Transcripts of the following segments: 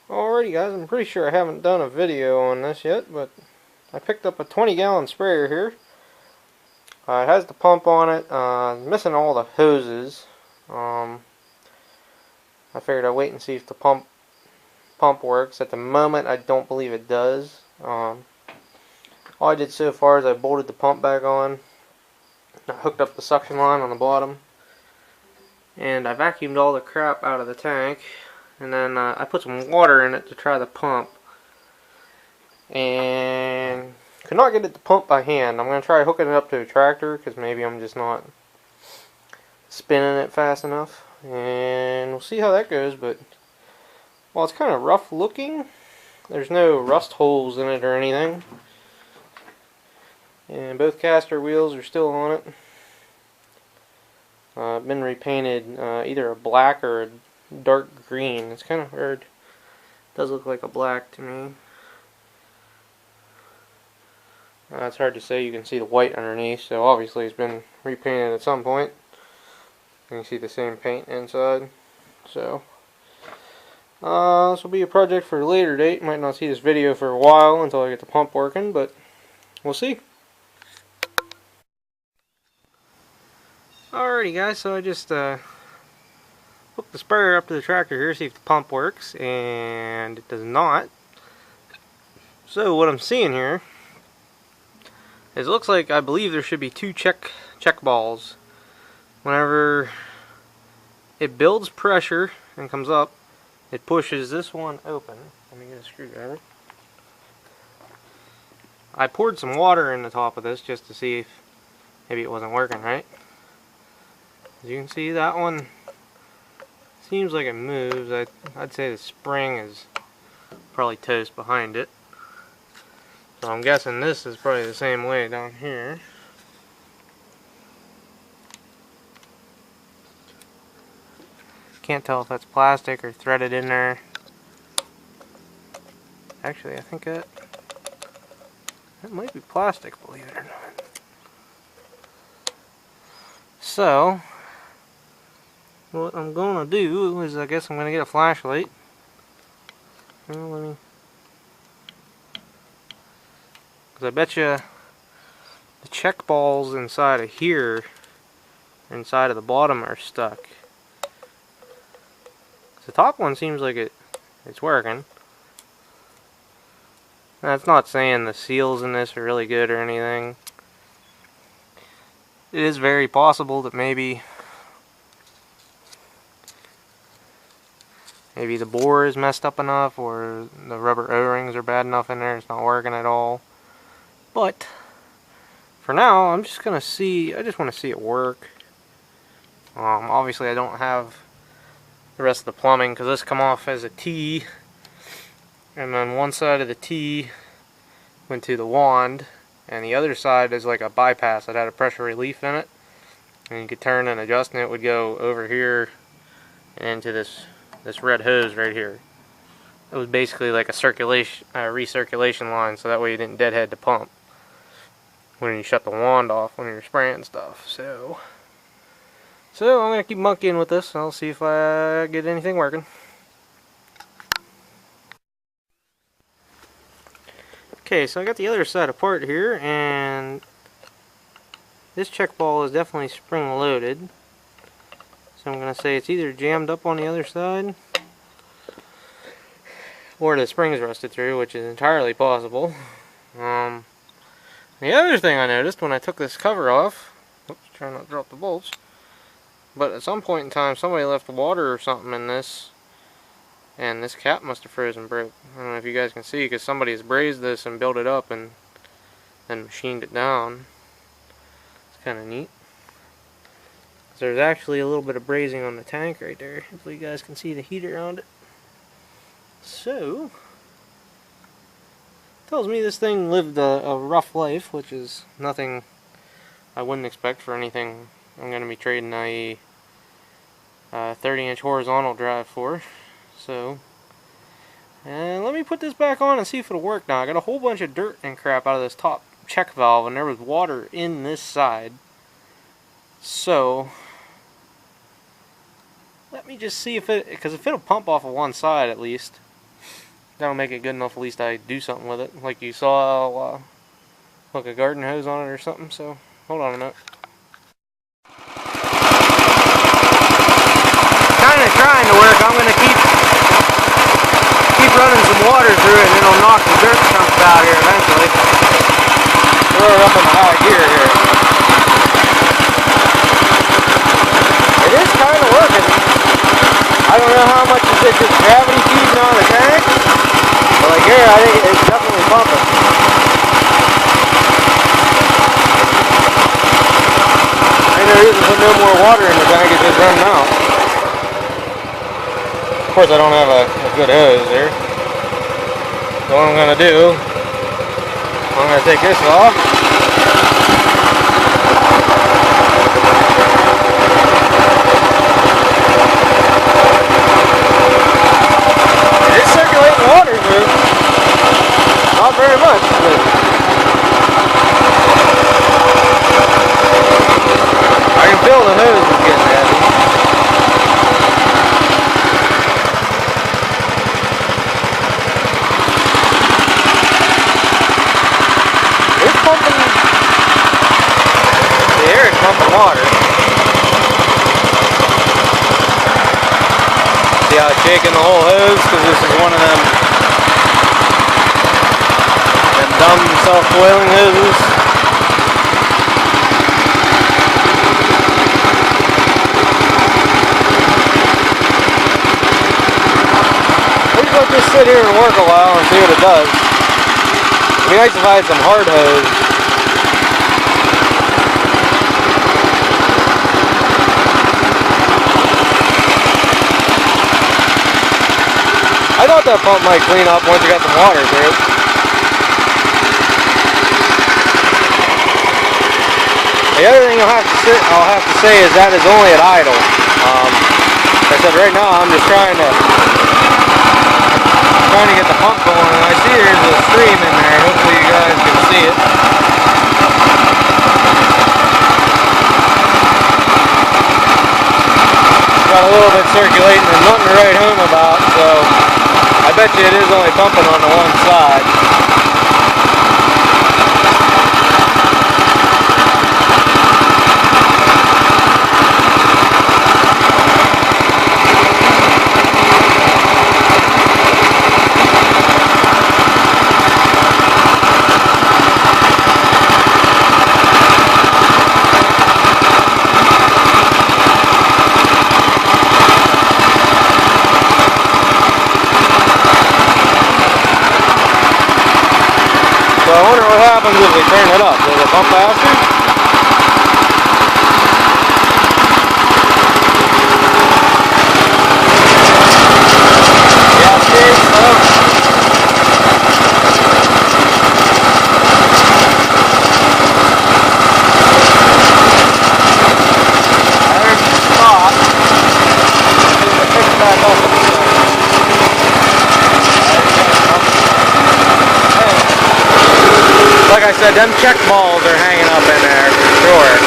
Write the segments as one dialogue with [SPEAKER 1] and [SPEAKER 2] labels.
[SPEAKER 1] Alrighty guys, I'm pretty sure I haven't done a video on this yet, but I picked up a 20-gallon sprayer here. It has the pump on it, missing all the hoses. I figured I'd wait and see if the pump works. At the moment, I don't believe it does. All I did so far is I bolted the pump back on, I hooked up the suction line on the bottom, and I vacuumed all the crap out of the tank. And then I put some water in it to try the pump, and could not get it to pump by hand. I'm going to try hooking it up to a tractor because maybe I'm just not spinning it fast enough, and we'll see how that goes. But while it's kind of rough looking, there's no rust holes in it or anything, and both caster wheels are still on it. Been repainted either a black or a dark green. It's kind of weird. It does look like a black to me. It's hard to say. You can see the white underneath, so obviously it's been repainted at some point. You can see the same paint inside. So this will be a project for a later date. Might not see this video for a while until I get the pump working, but we'll see. Alrighty guys, so I just hook the sprayer up to the tractor here, see if the pump works, and it does not. So what I'm seeing here is, it looks like, I believe there should be two check balls. Whenever it builds pressure and comes up, it pushes this one open. Let me get a screwdriver. I poured some water in the top of this just to see if maybe it wasn't working right. As you can see, that one seems like it moves. I'd say the spring is probably toast behind it. So I'm guessing this is probably the same way down here. Can't tell if that's plastic or threaded in there. Actually, I think that might be plastic, believe it or not. So what I'm gonna do is, I guess I'm gonna get a flashlight. Because I bet you the check balls inside of here, inside of the bottom, are stuck. The top one seems like it's working. That's not saying the seals in this are really good or anything. It is very possible that maybe the bore is messed up enough, or the rubber O-rings are bad enough in there, it's not working at all. But for now, I'm just gonna see. I just want to see it work. Obviously, I don't have the rest of the plumbing because this come off as a T, and then one side of the T went to the wand, and the other side is like a bypass that had a pressure relief in it, and you could turn and adjust, and it would go over here and into this red hose right here. It was basically like a recirculation line, so that way you didn't deadhead the pump when you shut the wand off when you're spraying stuff. So I'm gonna keep monkeying with this, and I'll see if I get anything working. Okay, so I got the other side apart here, and this check ball is definitely spring loaded. So I'm gonna say it's either jammed up on the other side, or the spring's rusted through, which is entirely possible. The other thing I noticed when I took this cover off, oops, try not to drop the bolts, but at some point in time somebody left water or something in this, and this cap must have frozen broke. I don't know if you guys can see, because somebody has brazed this and built it up and then machined it down. It's kind of neat. There's actually a little bit of brazing on the tank right there. Hopefully you guys can see the heat around it. So tells me this thing lived a rough life, which is nothing I wouldn't expect for anything I'm going to be trading a 30-inch horizontal drive for. So, and let me put this back on and see if it'll work now. I got a whole bunch of dirt and crap out of this top check valve, and there was water in this side. So let me just see if it, because if it'll pump off of one side at least, that'll make it good enough. At least I do something with it. Like you saw, I'll hook a garden hose on it or something. So hold on a minute. Kind of trying to work. I'm gonna keep running some water through it, and it'll knock the dirt chunks out here eventually. Throw her up in the high gear here. It is kind of working. I don't know how much is it just gravity feeding on the tank, but like here, I think it's definitely pumping. Ain't no reason to put no more water in the tank, it's just running out. Of course, I don't have a good hose there. So what I'm going to do, I'm going to take this off. It is circulating water through. Not very much, but I can feel the hose is getting heavy. Pumping water. See how it's shaking the whole hose? Because this is one of them dumb self-coiling hoses. We just let this sit here and work a while and see what it does. It'd be nice if I had some hard hose. I thought that pump might clean up once you got some water through it. The other thing I'll have to say is that is only at idle. Like I said, right now I'm just trying to get the pump going, and I see there's a stream in there. Hopefully you guys can see it. Got a little bit circulating and nothing to write home about, so I bet you it is only pumping on the one side. So I wonder what happens if we turn it up. Does it pump faster? Yeah, see, I heard you stop. It picks back up in a second. Like I said, them check balls are hanging up in there for sure.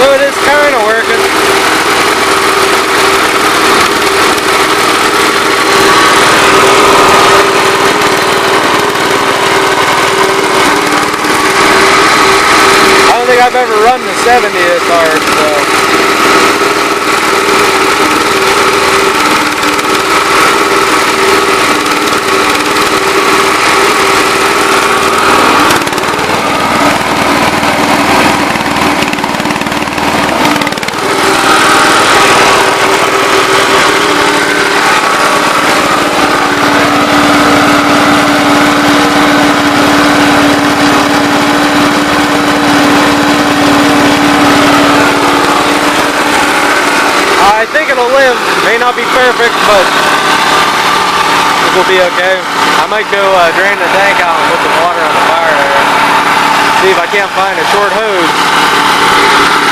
[SPEAKER 1] So it is kind of working. I don't think I've ever run the 70 this hard, so. it'll live. May not be perfect, but it will be okay. I might go drain the tank out and put the water on the fire there. See if I can't find a short hose.